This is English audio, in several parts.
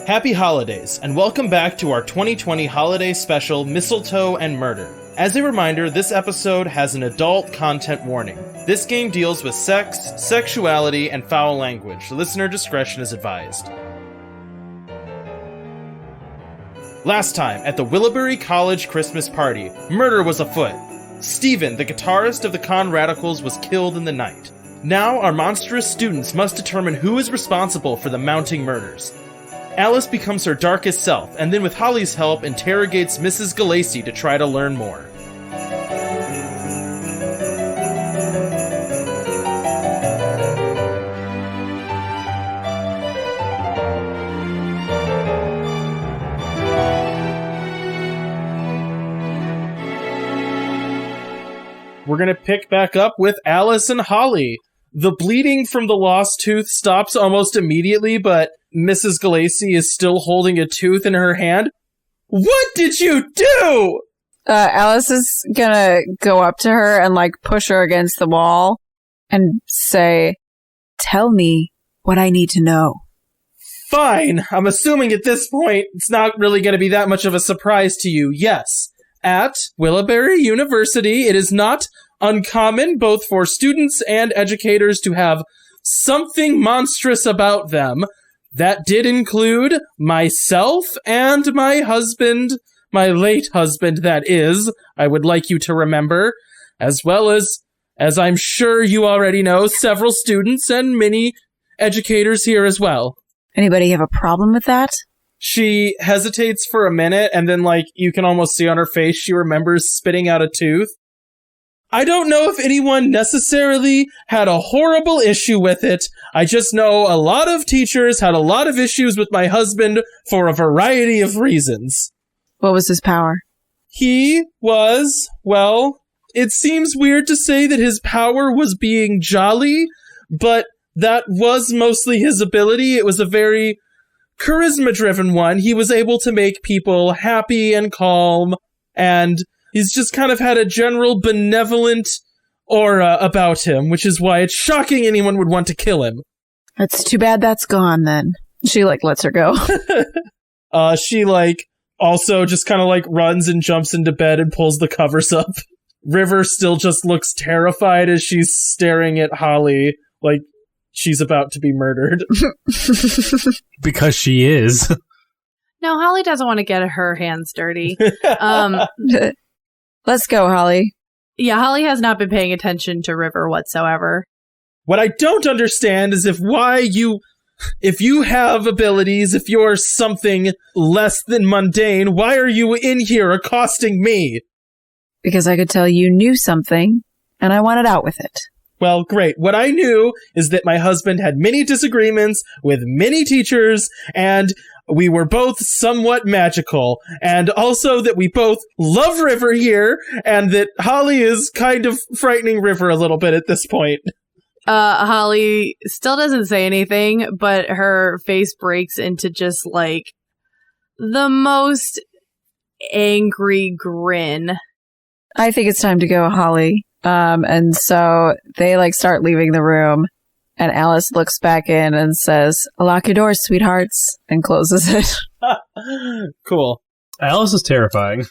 Happy holidays, and welcome back to our 2020 holiday special, Mistletoe and Murder. As a reminder, this episode has an adult content warning. This game deals with sex, sexuality, and foul language. Listener discretion is advised. Last time, at the Willoughbury College Christmas Party, murder was afoot. Stephen, the guitarist of the Conradicals, was killed in the night. Now, our monstrous students must determine who is responsible for the mounting murders. Alice becomes her darkest self, and then with Holly's help, interrogates Mrs. Galacy to try to learn more. We're gonna pick back up with Alice and Holly. The bleeding from the lost tooth stops almost immediately, but Mrs. Galacy is still holding a tooth in her hand. What did you do? Alice is gonna go up to her and, push her against the wall and say, "Tell me what I need to know." Fine. I'm assuming at this point, it's not really gonna be that much of a surprise to you. Yes. At Willoughbury University, it is not uncommon both for students and educators to have something monstrous about them. That did include myself and my husband, my late husband, that is, I would like you to remember, as well as I'm sure you already know, several students and many educators here as well. Anybody have a problem with that? She hesitates for a minute, and then, you can almost see on her face, she remembers spitting out a tooth. I don't know if anyone necessarily had a horrible issue with it. I just know a lot of teachers had a lot of issues with my husband for a variety of reasons. What was his power? He was, well, it seems weird to say that his power was being jolly, but that was mostly his ability. It was a very charisma-driven one. He was able to make people happy and calm, and he's just kind of had a general benevolent aura about him, which is why it's shocking anyone would want to kill him. It's too bad that's gone, then. She, lets her go. She, also just kind of, runs and jumps into bed and pulls the covers up. River still just looks terrified as she's staring at Holly, like she's about to be murdered. Because she is. No, Holly doesn't want to get her hands dirty. Let's go, Holly. Yeah, Holly has not been paying attention to River whatsoever. What I don't understand is if you have abilities, if you're something less than mundane, why are you in here accosting me? Because I could tell you knew something, and I wanted out with it. Well, great. What I knew is that my husband had many disagreements with many teachers, and we were both somewhat magical, and also that we both love River here, and that Holly is kind of frightening River a little bit at this point. Holly still doesn't say anything, but her face breaks into just, the most angry grin. I think it's time to go, Holly. And so they, start leaving the room. And Alice looks back in and says, "Lock your doors, sweethearts," and closes it. Cool. Alice is terrifying.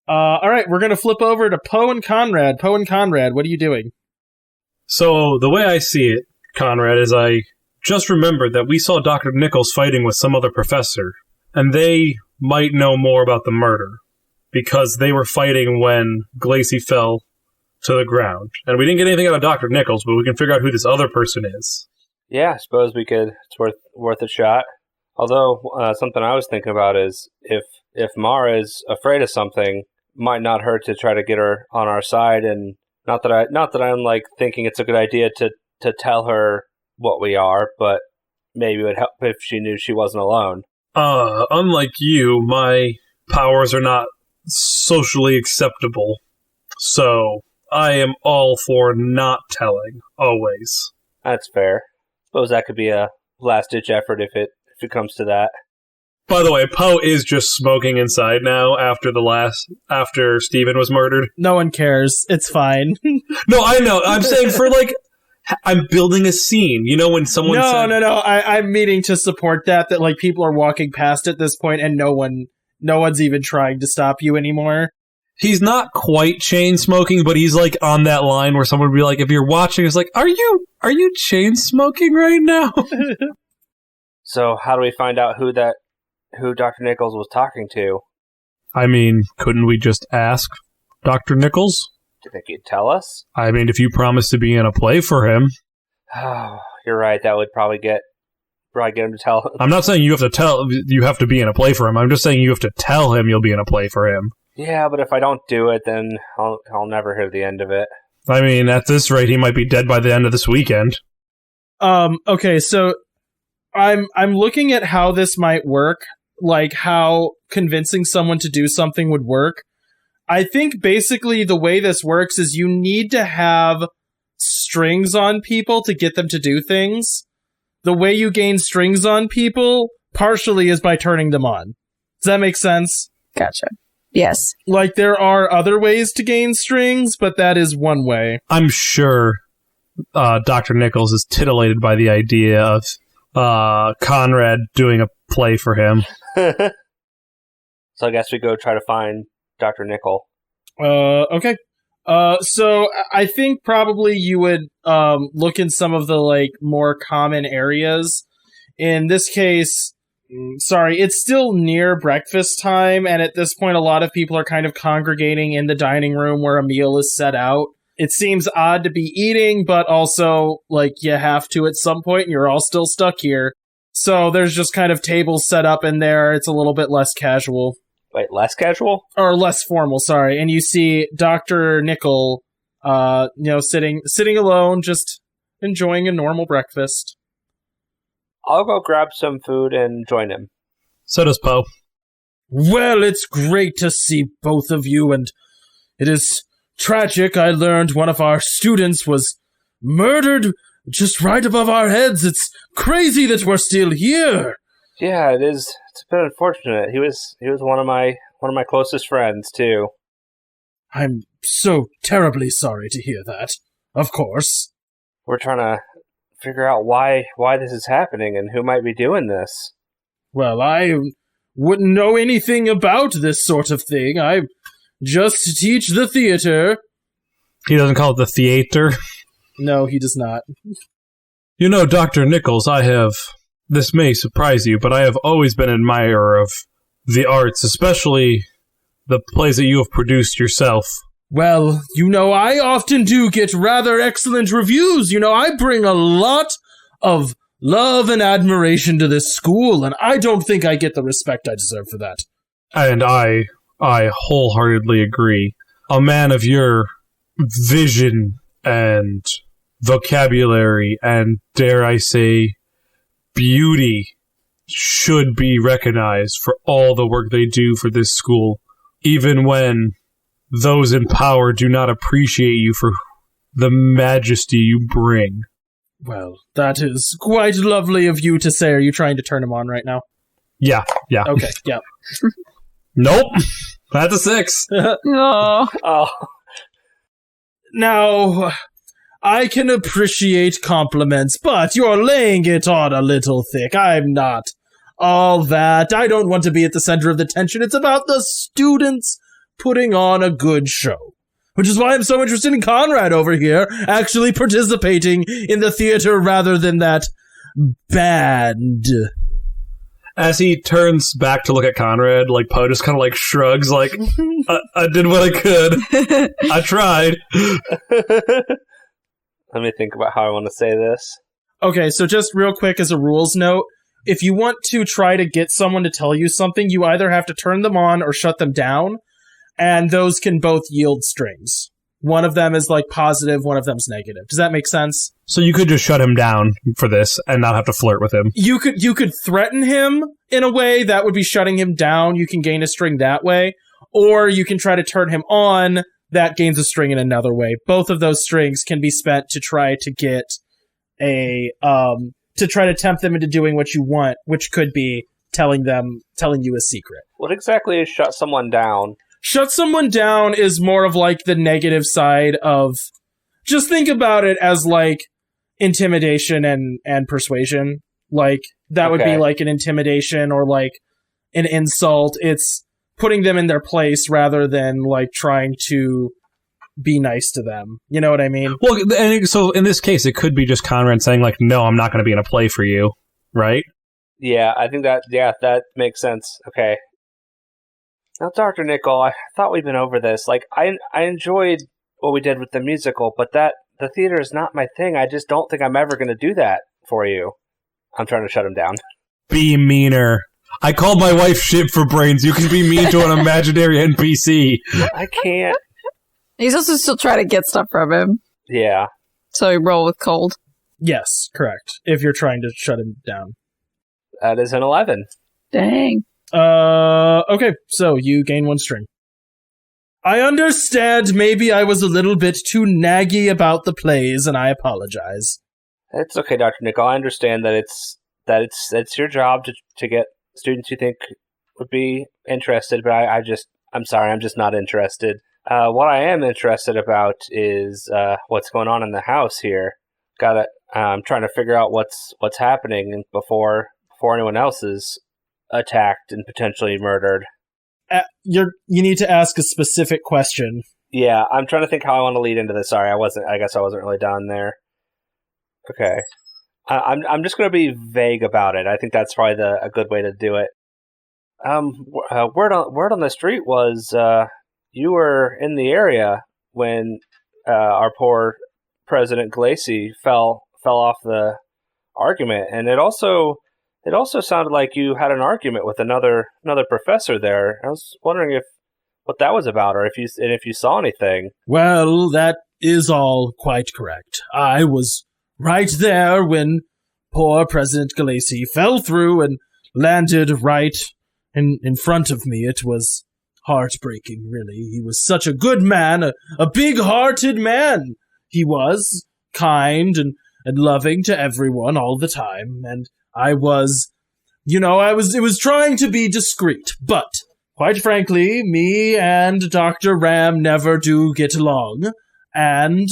All right, we're going to flip over to Poe and Conrad. Poe and Conrad, what are you doing? So, the way I see it, Conrad, is I just remembered that we saw Dr. Nichols fighting with some other professor, and they might know more about the murder, because they were fighting when Galacy fell to the ground. And we didn't get anything out of Dr. Nichols, but we can figure out who this other person is. Yeah, I suppose we could. It's worth a shot. Although, something I was thinking about is if Mara is afraid of something, might not hurt to try to get her on our side. And not that I'm thinking it's a good idea to tell her what we are, but maybe it would help if she knew she wasn't alone. Unlike you, my powers are not socially acceptable. So I am all for not telling, always. That's fair. Suppose that could be a last-ditch effort if it comes to that. By the way, Poe is just smoking inside now after Stephen was murdered. No one cares. It's fine. No, I know. I'm saying for I'm building a scene. You know when someone said... No. I'm meaning to support that like people are walking past at this point and no one's even trying to stop you anymore. He's not quite chain smoking, but he's like on that line where someone would be like, if you're watching, it's like, are you chain smoking right now? So how do we find out who Dr. Nichols was talking to? I mean, couldn't we just ask Dr. Nichols? Do you think he'd tell us? I mean, if you promise to be in a play for him. Oh, you're right. That would probably get him to tell. I'm not saying you have to be in a play for him. I'm just saying you have to tell him you'll be in a play for him. Yeah, but if I don't do it, then I'll never hear the end of it. I mean, at this rate, he might be dead by the end of this weekend. Okay, so I'm looking at how this might work, like how convincing someone to do something would work. I think basically the way this works is you need to have strings on people to get them to do things. The way you gain strings on people partially is by turning them on. Does that make sense? Gotcha. Yes. Like, there are other ways to gain strings, but that is one way. I'm sure Dr. Nichols is titillated by the idea of Conrad doing a play for him. So I guess we go try to find Dr. Nichol. Okay. So I think probably you would look in some of the, like, more common areas. In this case... Sorry, it's still near breakfast time, and at this point a lot of people are kind of congregating in the dining room where a meal is set out. It seems odd to be eating, but also, like, you have to at some point, and you're all still stuck here. So there's just kind of tables set up in there. It's a little bit less casual. Wait, less casual? Or less formal, sorry. And you see Dr. Nichol, sitting alone, just enjoying a normal breakfast. I'll go grab some food and join him. So does Poe. Well, it's great to see both of you, and it is tragic. I learned one of our students was murdered just right above our heads. It's crazy that we're still here. Yeah, it is. It's a bit unfortunate. He was one of my closest friends too. I'm so terribly sorry to hear that. Of course. We're trying to figure out why this is happening and who might be doing this. Well, I wouldn't know anything about this sort of thing. I just teach the theater. He doesn't call it the theater? No, he does not. You know, Dr. Nichols, this may surprise you, but I have always been an admirer of the arts, especially the plays that you have produced yourself. Well, I often do get rather excellent reviews. I bring a lot of love and admiration to this school, and I don't think I get the respect I deserve for that. And I wholeheartedly agree. A man of your vision and vocabulary and, dare I say, beauty should be recognized for all the work they do for this school, even when those in power do not appreciate you for the majesty you bring. Well, that is quite lovely of you to say. Are you trying to turn him on right now? Yeah. Okay, yeah. Nope. That's a 6. No. Oh. Now, I can appreciate compliments, but you're laying it on a little thick. I'm not all that. I don't want to be at the center of the tension. It's about the students putting on a good show. Which is why I'm so interested in Conrad over here, actually participating in the theater rather than that band. As he turns back to look at Conrad, like, Poe just kind of, like, shrugs, like, I did what I could. I tried. Let me think about how I want to say this. Okay, so just real quick as a rules note, if you want to try to get someone to tell you something, you either have to turn them on or shut them down. And those can both yield strings. One of them is, like, positive, one of them's negative. Does that make sense? So you could just shut him down for this and not have to flirt with him. You could threaten him in a way that would be shutting him down. You can gain a string that way. Or you can try to turn him on. That gains a string in another way. Both of those strings can be spent to try to get to try to tempt them into doing what you want, which could be telling you a secret. What exactly is shut someone down? Shut someone down is more of, like, the negative side of... Just think about it as, like, intimidation and persuasion. Like, that would be like an intimidation or like an insult. It's putting them in their place rather than like trying to be nice to them. You know what I mean? Well, and so in this case, it could be just Conrad saying like, no, I'm not going to be in a play for you, right? Yeah, I think that makes sense. Okay. Now, Dr. Nickel, I thought we'd been over this. Like, I enjoyed what we did with the musical, but the theater is not my thing. I just don't think I'm ever going to do that for you. I'm trying to shut him down. Be meaner. I called my wife shit for brains. You can be mean to an imaginary NPC. I can't. He's also still trying to get stuff from him. Yeah. So you roll with cold. Yes, correct. If you're trying to shut him down. That is an 11. Dang. Okay, so you gain 1 string. I understand maybe I was a little bit too naggy about the plays, and I apologize. It's okay, Dr. Nickel. I understand that it's your job to get students you think would be interested, but I'm sorry, I'm just not interested. What I am interested about is what's going on in the house here. I'm trying to figure out what's happening before anyone else is attacked and potentially murdered. You need to ask a specific question. Yeah, I'm trying to think how I want to lead into this. Sorry, I guess I wasn't really done there. Okay. I'm just going to be vague about it. I think that's probably a good way to do it. Word on the street was you were in the area when our poor President Glacy fell off the argument, and it also sounded like you had an argument with another professor there. I was wondering what that was about, or if you saw anything. Well, that is all quite correct. I was right there when poor President Glacy fell through and landed right in front of me. It was heartbreaking, really. He was such a good man, a big-hearted man. He was kind and loving to everyone all the time, and I was, it was trying to be discreet, but quite frankly, me and Dr. Ram never do get along, and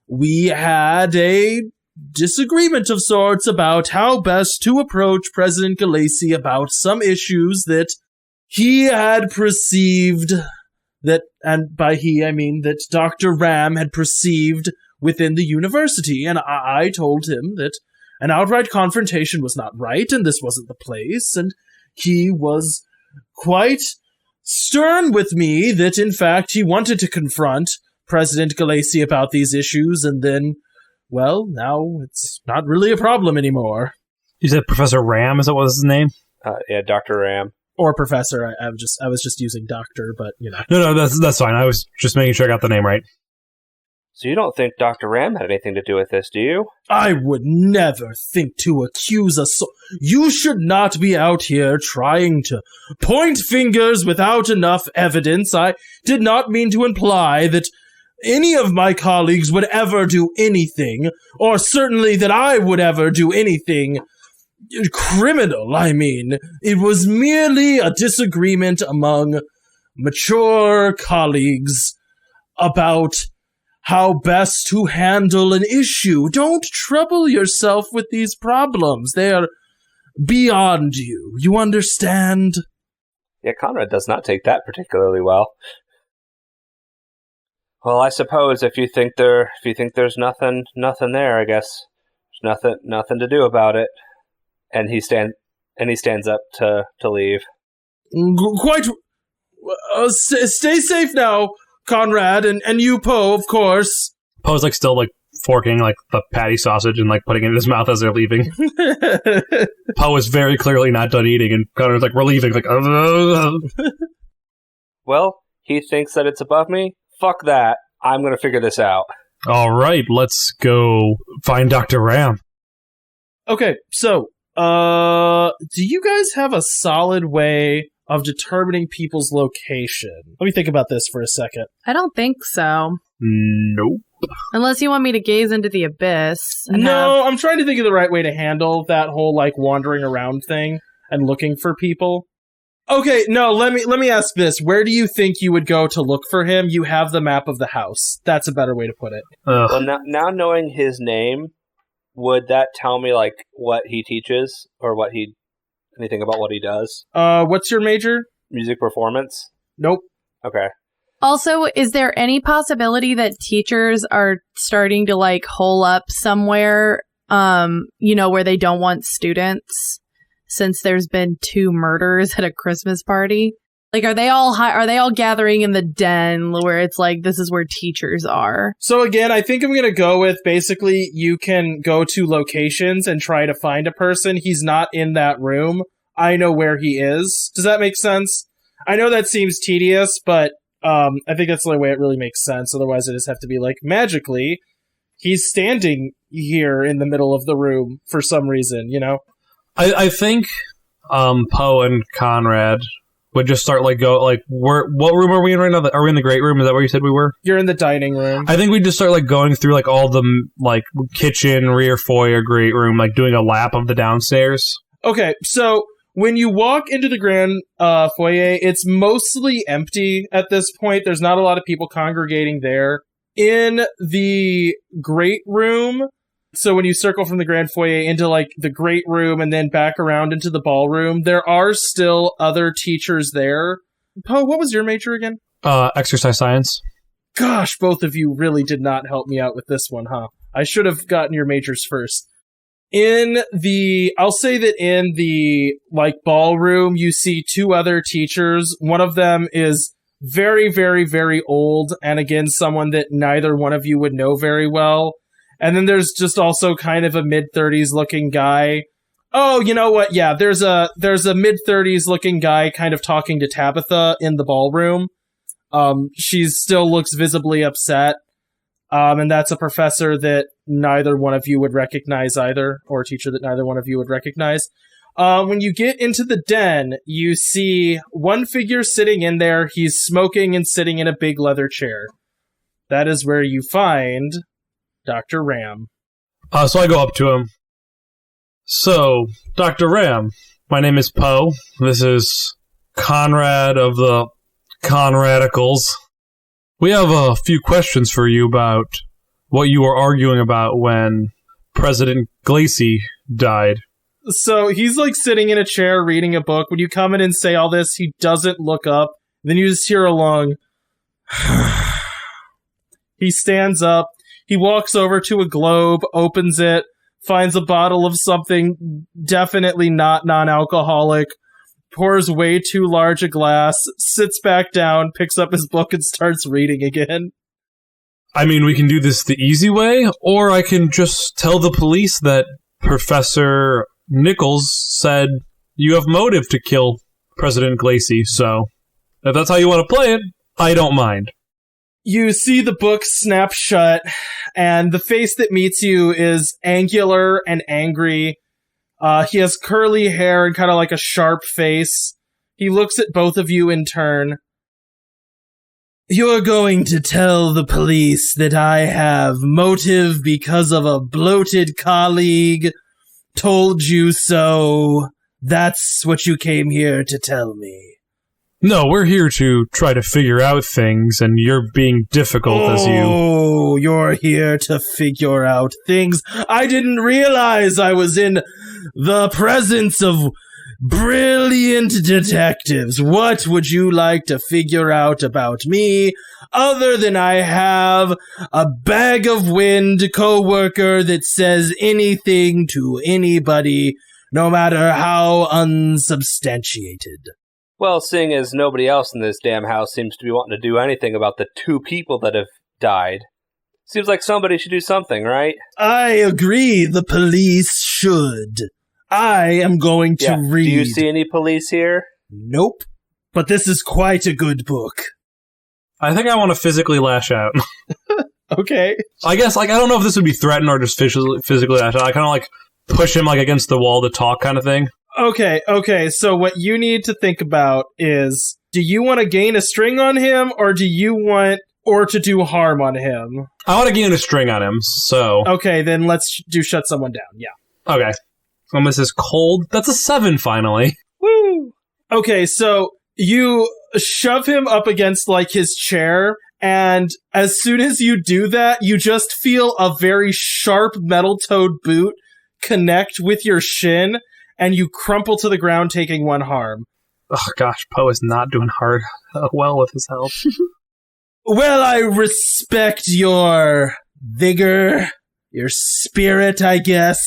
we had a disagreement of sorts about how best to approach President Glacy about some issues that he had perceived that, and by he I mean that Dr. Ram had perceived within the university, and I told him that an outright confrontation was not right, and this wasn't the place, and he was quite stern with me that, in fact, he wanted to confront President Glacy about these issues, and then, well, now it's not really a problem anymore. You said Professor Ram, is that what was his name? Yeah, Dr. Ram. Or Professor, I was just using Doctor, but, No, that's fine. I was just making sure I got the name right. So you don't think Dr. Ram had anything to do with this, do you? I would never think to accuse a You should not be out here trying to point fingers without enough evidence. I did not mean to imply that any of my colleagues would ever do anything, or certainly that I would ever do anything criminal. I mean, it was merely a disagreement among mature colleagues about how best to handle an issue. Don't trouble yourself with these problems. They are beyond you. You understand? Yeah, Conrad does not take that particularly well. Well, I suppose if you think there's nothing there, I guess there's nothing to do about it. And he stands up to leave. Quite. Stay safe now, Conrad, and you, Poe, of course. Poe's still forking the patty sausage and putting it in his mouth as they're leaving. Poe is very clearly not done eating, and Conrad's we're leaving. Well, he thinks that it's above me. Fuck that. I'm gonna figure this out. All right, let's go find Dr. Ram. Okay, so, do you guys have a solid way of determining people's location? Let me think about this for a second. I don't think so. Nope. Unless you want me to gaze into the abyss. No, I'm trying to think of the right way to handle that whole wandering around thing and looking for people. Okay, no, let me ask this. Where do you think you would go to look for him? You have the map of the house. That's a better way to put it. Well, now knowing his name, would that tell me like what he teaches or anything about what he does? What's your major? Music performance? Nope. Okay. Also, is there any possibility that teachers are starting to like hole up somewhere, where they don't want students, since there's been 2 murders at a Christmas party? Like, are they all gathering in the den where it's like, this is where teachers are? So again, I think I'm going to go with basically you can go to locations and try to find a person. He's not in that room. I know where he is. Does that make sense? I know that seems tedious, but I think that's the only way it really makes sense. Otherwise, it just have to be like, magically, he's standing here in the middle of the room for some reason, I think Poe and Conrad would just start what room are we in right now? Are we in the great room? Is that where you said we were? You're in the dining room. I think we'd just start going through all the kitchen, rear foyer, great room, doing a lap of the downstairs. Okay, so when you walk into the grand foyer, it's mostly empty at this point. There's not a lot of people congregating there. In the great room, so when you circle from the grand foyer into the great room and then back around into the ballroom, there are still other teachers there. Poe, what was your major again? Exercise science. Gosh, both of you really did not help me out with this one, huh? I should have gotten your majors first. I'll say that in the ballroom, you see 2 other teachers. One of them is very, very, very old, and again, someone that neither one of you would know very well. And then there's just also kind of a mid-30s looking guy. Oh, you know what? Yeah, there's a mid-30s looking guy kind of talking to Tabitha in the ballroom. She still looks visibly upset. And that's a professor that neither one of you would recognize either, or a teacher that neither one of you would recognize. When you get into the den, you see one figure sitting in there. He's smoking and sitting in a big leather chair. That is where you find Dr. Ram. So I go up to him. So, Dr. Ram, my name is Poe. This is Conrad of the Conradicals. We have a few questions for you about what you were arguing about when President Glacy died. So he's sitting in a chair reading a book. When you come in and say all this, he doesn't look up. Then you just hear a long... He stands up. He walks over to a globe, opens it, finds a bottle of something definitely not non-alcoholic, pours way too large a glass, sits back down, picks up his book, and starts reading again. I mean, we can do this the easy way, or I can just tell the police that Professor Nichols said you have motive to kill President Glacy, so if that's how you want to play it, I don't mind. You see the book snap shut, and the face that meets you is angular and angry. He has curly hair and kind of a sharp face. He looks at both of you in turn. You're going to tell the police that I have motive because of a bloated colleague told you so. That's what you came here to tell me. No, we're here to try to figure out things, and you're being difficult as you... Oh, you're here to figure out things. I didn't realize I was in the presence of brilliant detectives. What would you like to figure out about me, other than I have a bag of wind coworker that says anything to anybody, no matter how unsubstantiated? Well, seeing as nobody else in this damn house seems to be wanting to do anything about the 2 people that have died, seems like somebody should do something, right? I agree, the police should. I am going to read. Do you see any police here? Nope. But this is quite a good book. I think I want to physically lash out. Okay. I guess, I don't know if this would be threatened or just physically lash out. I kind of, push him, against the wall to talk kind of thing. Okay, so what you need to think about is, do you want to gain a string on him, or do you want to do harm on him? I want to gain a string on him, so... Okay, then let's do shut someone down, yeah. Okay. This is cold. That's a 7, finally. Woo! Okay, so you shove him up against, his chair, And as soon as you do that, you just feel a very sharp metal-toed boot connect with your shin, and you crumple to the ground, taking 1 harm. Oh gosh, Poe is not doing well with his health. Well, I respect your vigor, your spirit, I guess.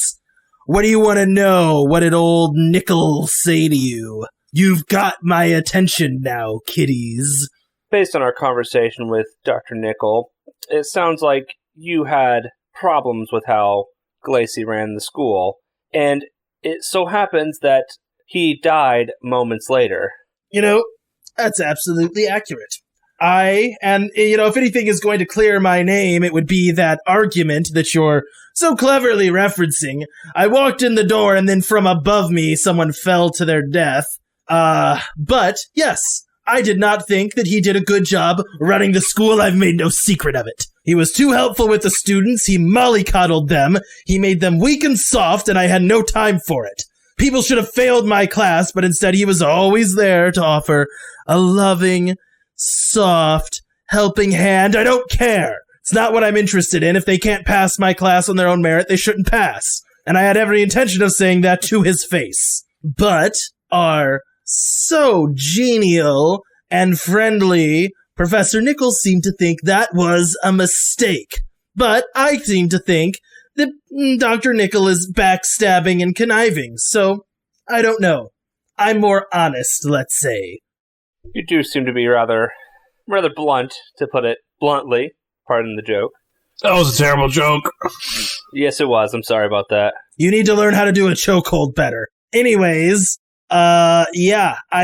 What do you want to know? What did old Nickel say to you? You've got my attention now, kiddies. Based on our conversation with Dr. Nickel, it sounds like you had problems with how Glacy ran the school, and it so happens that he died moments later. You know, that's absolutely accurate. If anything is going to clear my name, it would be that argument that you're so cleverly referencing. I walked in the door, and then from above me, someone fell to their death. But, yes, I did not think that he did a good job running the school. I've made no secret of it. He was too helpful with the students. He mollycoddled them. He made them weak and soft, and I had no time for it. People should have failed my class, but instead he was always there to offer a loving, soft, helping hand. I don't care. It's not what I'm interested in. If they can't pass my class on their own merit, they shouldn't pass. And I had every intention of saying that to his face. But our so genial and friendly Professor Nichols seemed to think that was a mistake. But I seem to think that Dr. Nickel is backstabbing and conniving, so I don't know. I'm more honest, let's say. You do seem to be rather blunt, to put it bluntly. Pardon the joke. That was a terrible joke. Yes, it was. I'm sorry about that. You need to learn how to do a chokehold better. Anyways, I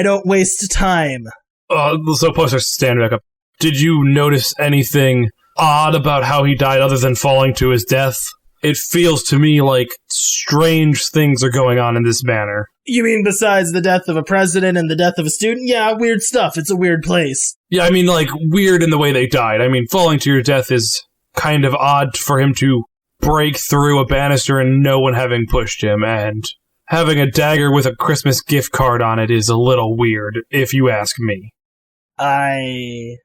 don't waste time. So Poster, stand back up. Did you notice anything odd about how he died other than falling to his death? It feels to me like strange things are going on in this manor. You mean besides the death of a president and the death of a student? Yeah, weird stuff. It's a weird place. Yeah, I mean, like, weird in the way they died. I mean, falling to your death is kind of odd for him to break through a banister and no one having pushed him, and having a dagger with a Christmas gift card on it is a little weird, if you ask me. I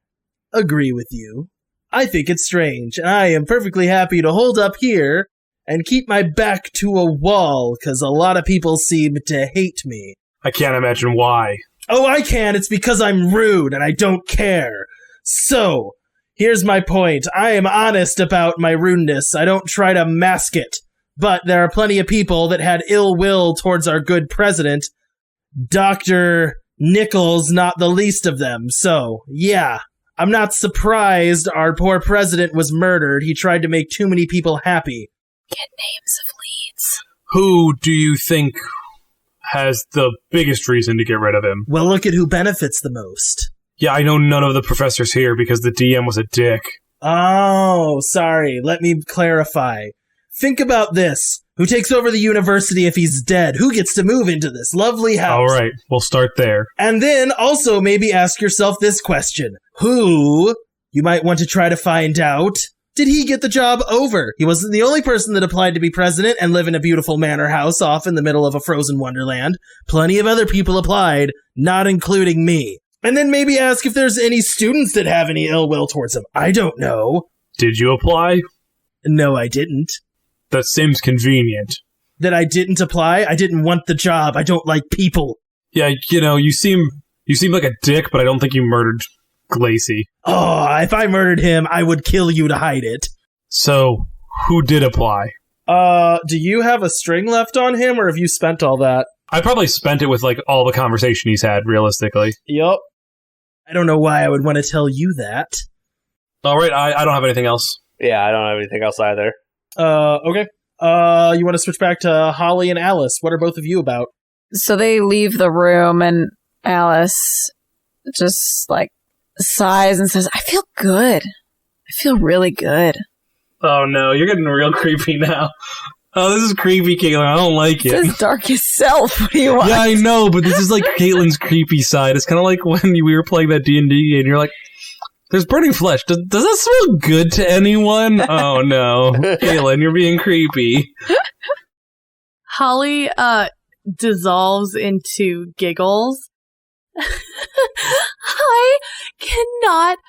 agree with you. I think it's strange, and I am perfectly happy to hold up here and keep my back to a wall, because a lot of people seem to hate me. I can't imagine why. Oh, I can. It's because I'm rude, and I don't care. So, here's my point. I am honest about my rudeness. I don't try to mask it. But there are plenty of people that had ill will towards our good president. Dr. Nichols, not the least of them. So, yeah. I'm not surprised our poor president was murdered. He tried to make too many people happy. Get names of leads. Who do you think has the biggest reason to get rid of him? Well, look at who benefits the most. Yeah, I know none of the professors here because the DM was a dick. Oh, sorry. Let me clarify. Think about this. Who takes over the university if he's dead? Who gets to move into this lovely house? All right, we'll start there. And then also maybe ask yourself this question. Who, you might want to try to find out, did he get the job over? He wasn't the only person that applied to be president and live in a beautiful manor house off in the middle of a frozen wonderland. Plenty of other people applied, not including me. And then maybe ask if there's any students that have any ill will towards him. I don't know. Did you apply? No, I didn't. That seems convenient. That I didn't apply? I didn't want the job. I don't like people. Yeah, you seem like a dick, but I don't think you murdered Glacy. Oh, if I murdered him, I would kill you to hide it. So, who did apply? Do you have a string left on him, or have you spent all that? I probably spent it with, like, all the conversation he's had, realistically. Yup. I don't know why I would want to tell you that. Alright, I don't have anything else. Yeah, I don't have anything else either. Okay. You want to switch back to Holly and Alice? What are both of you about? So they leave the room, and Alice just, like, sighs and says, I feel good. I feel really good. Oh no, you're getting real creepy now. Oh, this is creepy, Caitlin. I don't like it. It's his darkest self. What do you want? Yeah, I know, but this is like Caitlin's creepy side. It's kind of like when we were playing that D&D and you're like, there's burning flesh. Does that smell good to anyone? Oh no. Caitlin, you're being creepy. Holly dissolves into giggles. I cannot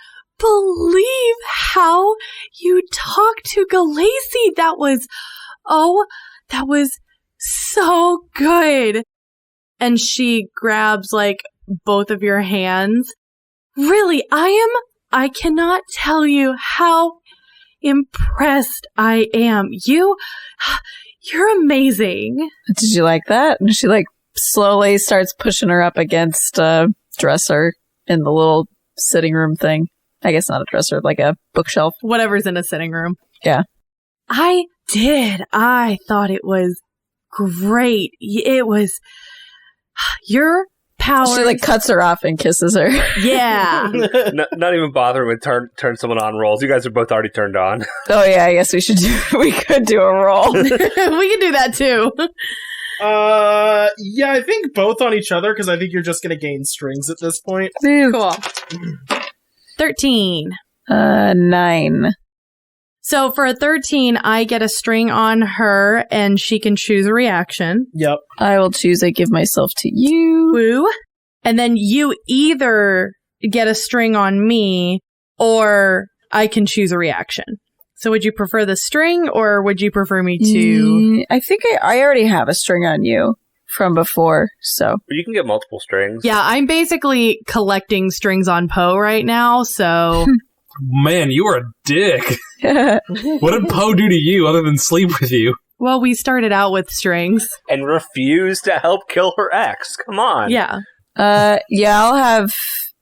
believe how you talked to Galassi. That was so good. And she grabs like both of your hands. Really, I cannot tell you how impressed I am. You're amazing. Did you like that? And she like slowly starts pushing her up against a dresser in the little sitting room thing. I guess not a dresser, like a bookshelf. Whatever's in a sitting room. Yeah. I did. I thought it was great. It was your powers. She like cuts her off and kisses her. Yeah. Not even bothering with turn someone on rolls. You guys are both already turned on. Oh yeah, I guess we could do a roll. We can do that too. Yeah, I think both on each other, because I think you're just going to gain strings at this point. Cool. 13. 9. So for a 13, I get a string on her, and she can choose a reaction. Yep. I will choose I give myself to you. Woo. And then you either get a string on me, or I can choose a reaction. So would you prefer the string, or would you prefer me to... I think I already have a string on you from before, so... But you can get multiple strings. Yeah, I'm basically collecting strings on Poe right now, so... Man, you are a dick. What did Poe do to you other than sleep with you? Well, we started out with strings. And refused to help kill her ex. Come on. Yeah. Yeah, I'll have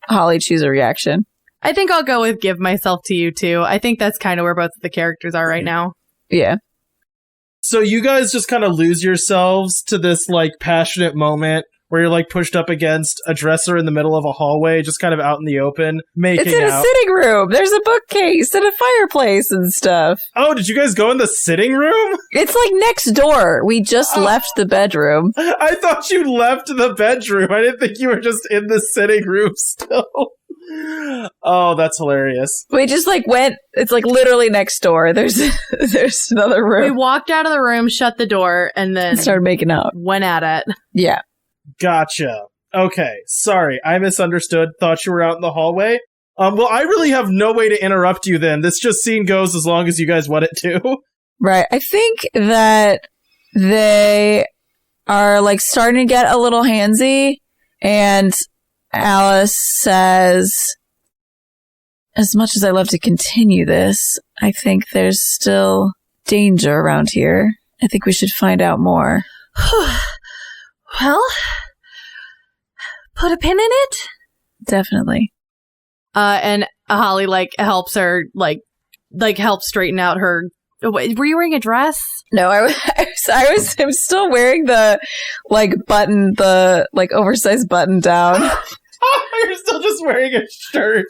Holly choose a reaction. I think I'll go with give myself to you, too. I think that's kind of where both of the characters are right now. Yeah. So you guys just kind of lose yourselves to this, like, passionate moment where you're, like, pushed up against a dresser in the middle of a hallway, just kind of out in the open, making It's in out. a sitting room. There's a bookcase and a fireplace and stuff. Oh, did you guys go in the sitting room? It's like next door. We just left the bedroom. I thought you left the bedroom. I didn't think you were just in the sitting room still. Oh, that's hilarious. We just like went, it's like literally next door. There's another We room. walked out of the room, shut the door, and then Started making out. went at it. Yeah. Gotcha. Okay, sorry, I misunderstood. Thought you were out in the hallway. Well, I really have no way to interrupt you then. This just scene goes as long as you guys want it to. Right. I think that they are like starting to get a little handsy, and Alice says, as much as I love to continue this, I think there's still danger around here. I think we should find out more. Well, put a pin in it. Definitely. And Holly helps her help straighten out her. Wait, were you wearing a dress? No, I'm still wearing the button, the oversized button down. You're still just wearing a shirt.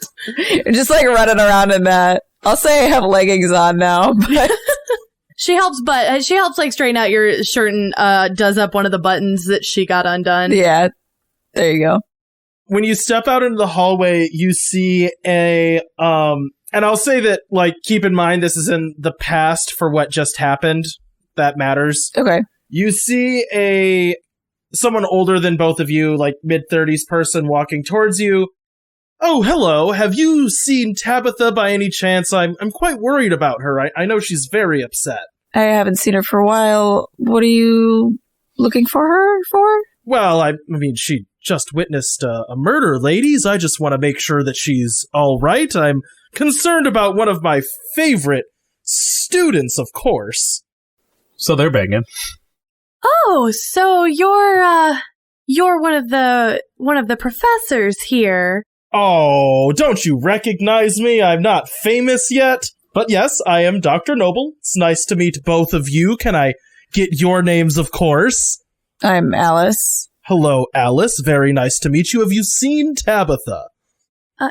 I'm just running around in that. I'll say I have leggings on now, but She helps straighten out your shirt and does up one of the buttons that she got undone. yeah, there you go. When you step out into the hallway, you see and I'll say that, keep in mind this is in the past for what just happened. That matters. Okay. You see someone older than both of you, mid-30s person walking towards you. Oh, hello. Have you seen Tabitha by any chance? I'm quite worried about her. I know she's very upset. I haven't seen her for a while. What are you looking for her for? Well, I mean, she just witnessed a murder, ladies. I just want to make sure that she's all right. I'm concerned about one of my favorite students, of course. So they're banging. Oh, so you're one of the professors here. Oh, don't you recognize me? I'm not famous yet. But yes, I am Dr. Noble. It's nice to meet both of you. Can I get your names, of course? I'm Alice. Hello, Alice. Very nice to meet you. Have you seen Tabitha?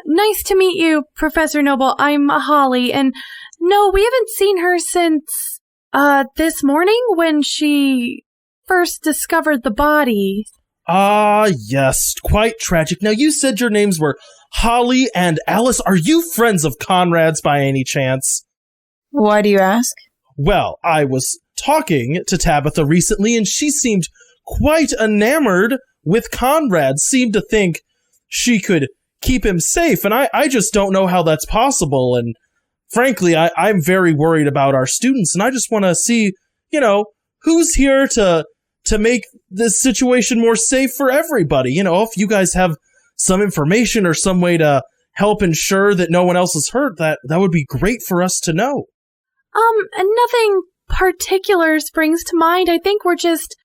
Nice to meet you, Professor Noble. I'm Holly, and no, we haven't seen her since this morning when she first discovered the body. Ah, yes, quite tragic. Now, you said your names were Holly and Alice. Are you friends of Conrad's by any chance? Why do you ask? Well, I was talking to Tabitha recently, and she seemed quite enamored with Conrad. Seemed to think she could keep him safe, and I just don't know how that's possible, and frankly, I'm very worried about our students, and I just want to see, who's here to make this situation more safe for everybody. If you guys have some information or some way to help ensure that no one else is hurt, that would be great for us to know. Nothing particular springs to mind. I think we're just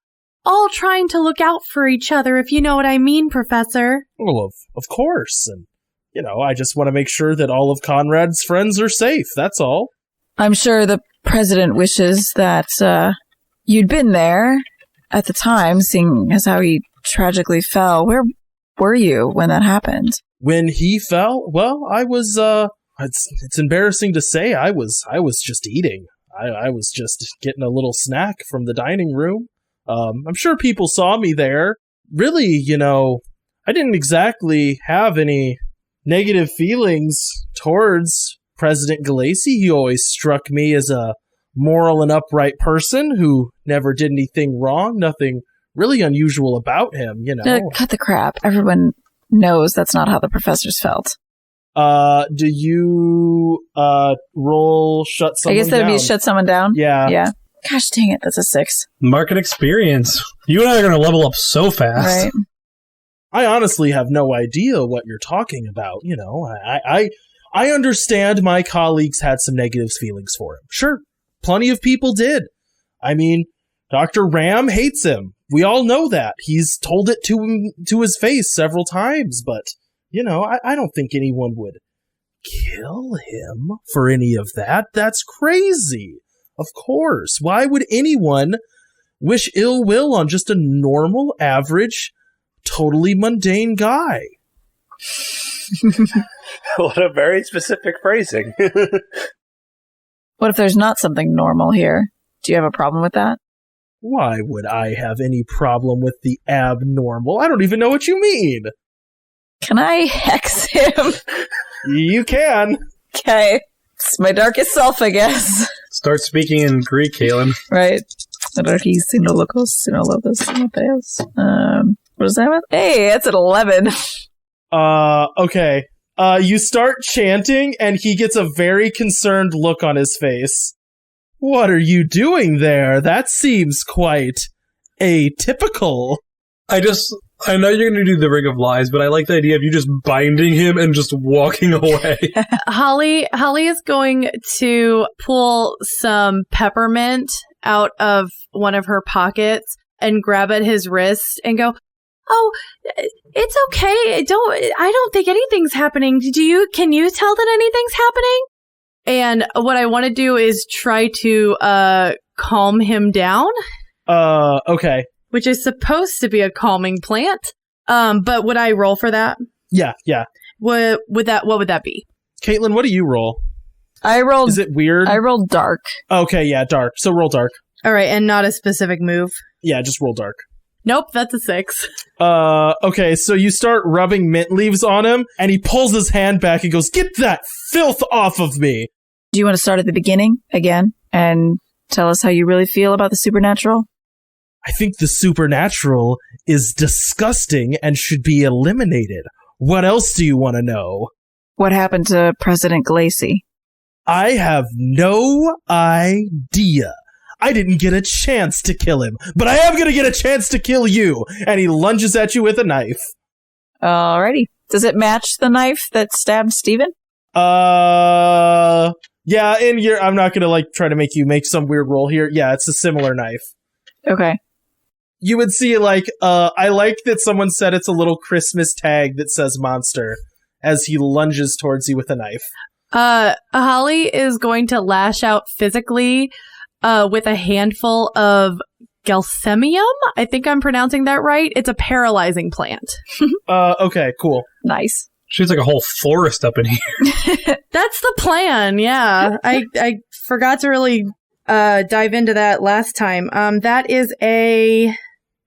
all trying to look out for each other, if you know what I mean, Professor. Well, of course, and I just want to make sure that all of Conrad's friends are safe, that's all. I'm sure the president wishes that you'd been there at the time, seeing as how he tragically fell. Where were you when that happened? When he fell? Well, I was, it's embarrassing to say, I was just eating. I was just getting a little snack from the dining room. I'm sure people saw me there. Really, I didn't exactly have any negative feelings towards President Galassi. He always struck me as a moral and upright person who never did anything wrong, nothing really unusual about him, Cut the crap. Everyone knows that's not how the professors felt. Do you roll shut someone down? I guess that would be shut someone down? Yeah. Gosh dang it, that's a 6. Market experience. You and I are going to level up so fast. Right. I honestly have no idea what you're talking about. I understand my colleagues had some negative feelings for him. Sure, plenty of people did. I mean, Dr. Ram hates him. We all know that. He's told it to his face several times, but, I don't think anyone would kill him for any of that. That's crazy. Of course. Why would anyone wish ill will on just a normal, average, totally mundane guy? What a very specific phrasing. What if there's not something normal here? Do you have a problem with that? Why would I have any problem with the abnormal? I don't even know what you mean. Can I hex him? You can. Okay. It's my darkest self, I guess. Start speaking in Greek, Kaylin. Right. Anarchis, Sinologos, Sinologos, Sinotheos. What is that with? Hey, that's an 11. Okay. You start chanting, and he gets a very concerned look on his face. What are you doing there? That seems quite atypical. I know you're going to do the Ring of Lies, but I like the idea of you just binding him and just walking away. Holly is going to pull some peppermint out of one of her pockets and grab at his wrist and go, "Oh, it's okay. I don't think anything's happening. Can you tell that anything's happening?" And what I want to do is try to calm him down. Okay. Which is supposed to be a calming plant. But would I roll for that? Yeah. What would that be? Caitlin, what do you roll? I rolled... Is it weird? I rolled dark. Okay, yeah, dark. So roll dark. All right, and not a specific move? Yeah, just roll dark. Nope, that's a 6. Okay, so you start rubbing mint leaves on him, and he pulls his hand back and goes, "Get that filth off of me!" Do you want to start at the beginning again and tell us how you really feel about the supernatural? I think the supernatural is disgusting and should be eliminated. What else do you want to know? What happened to President Galassi? I have no idea. I didn't get a chance to kill him, but I am going to get a chance to kill you. And he lunges at you with a knife. Alrighty. Does it match the knife that stabbed Steven? Yeah, I'm not going to try to make you make some weird roll here. Yeah, it's a similar knife. Okay. You would see, I like that someone said it's a little Christmas tag that says monster as he lunges towards you with a knife. Holly is going to lash out physically with a handful of Gelsemium. I think I'm pronouncing that right. It's a paralyzing plant. Okay, cool. Nice. She's like a whole forest up in here. That's the plan, yeah. I forgot to really dive into that last time. That is a...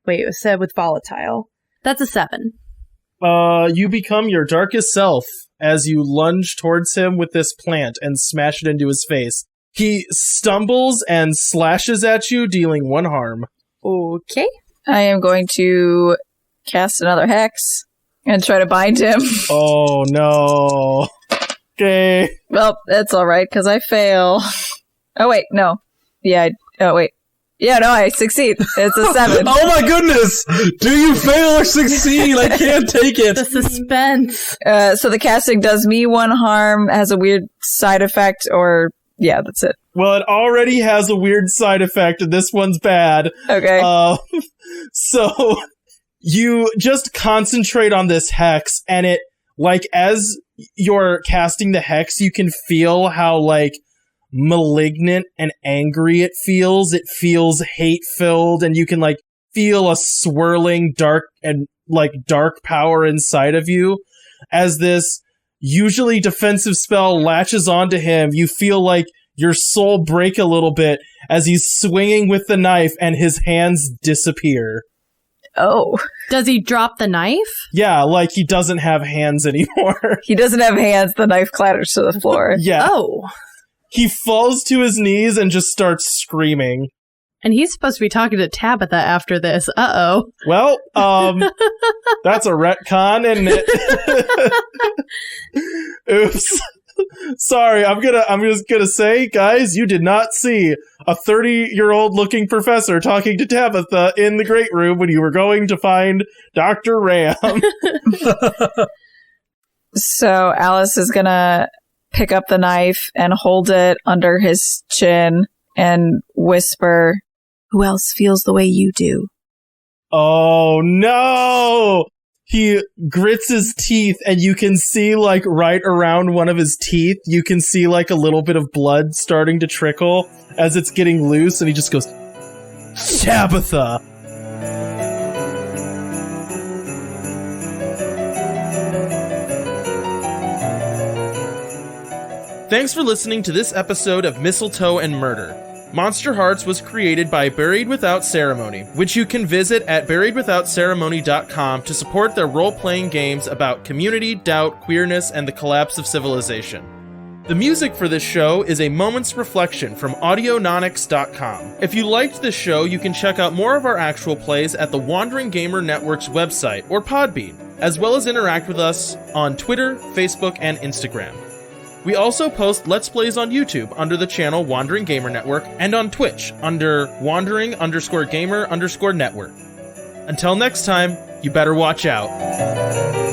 Wait, it was said with volatile. That's a 7. You become your darkest self as you lunge towards him with this plant and smash it into his face. He stumbles and slashes at you, dealing 1 harm. Okay. I am going to cast another hex and try to bind him. Oh, no. Okay. Well, that's all right, because I fail. Oh, wait, no. Yeah, wait. Yeah, no, I succeed. It's a 7. Oh my goodness! Do you fail or succeed? I can't take it. The suspense. So the casting does me 1 harm, has a weird side effect, or... Yeah, that's it. Well, it already has a weird side effect, and this one's bad. Okay. So you just concentrate on this hex, and it, like, as you're casting the hex, you can feel how, like, malignant and angry it feels. It feels hate-filled, and you can, like, feel a swirling dark power inside of you. As this usually defensive spell latches onto him, you feel like your soul break a little bit as he's swinging with the knife and his hands disappear. Oh. Does he drop the knife? Yeah, like he doesn't have hands anymore. He doesn't have hands. The knife clatters to the floor. Yeah. Oh. He falls to his knees and just starts screaming. And he's supposed to be talking to Tabitha after this. Uh-oh. Well, that's a retcon, isn't it? Oops. Sorry, I'm just gonna say, guys, you did not see a 30-year-old looking professor talking to Tabitha in the great room when you were going to find Dr. Ram. So Alice is gonna pick up the knife and hold it under his chin and whisper, "Who else feels the way you do?" Oh no! He grits his teeth, and you can see, like, right around one of his teeth, you can see, like, a little bit of blood starting to trickle as it's getting loose, and he just goes, "Tabitha!" Thanks for listening to this episode of Mistletoe and Murder. Monsterhearts was created by Buried Without Ceremony, which you can visit at buriedwithoutceremony.com to support their role-playing games about community, doubt, queerness, and the collapse of civilization. The music for this show is A Moment's Reflection from audiononics.com. If you liked this show, you can check out more of our actual plays at the Wandering Gamer Network's website or Podbean, as well as interact with us on Twitter, Facebook, and Instagram. We also post Let's Plays on YouTube under the channel Wandering Gamer Network and on Twitch under Wandering_Gamer_Network. Until next time, you better watch out.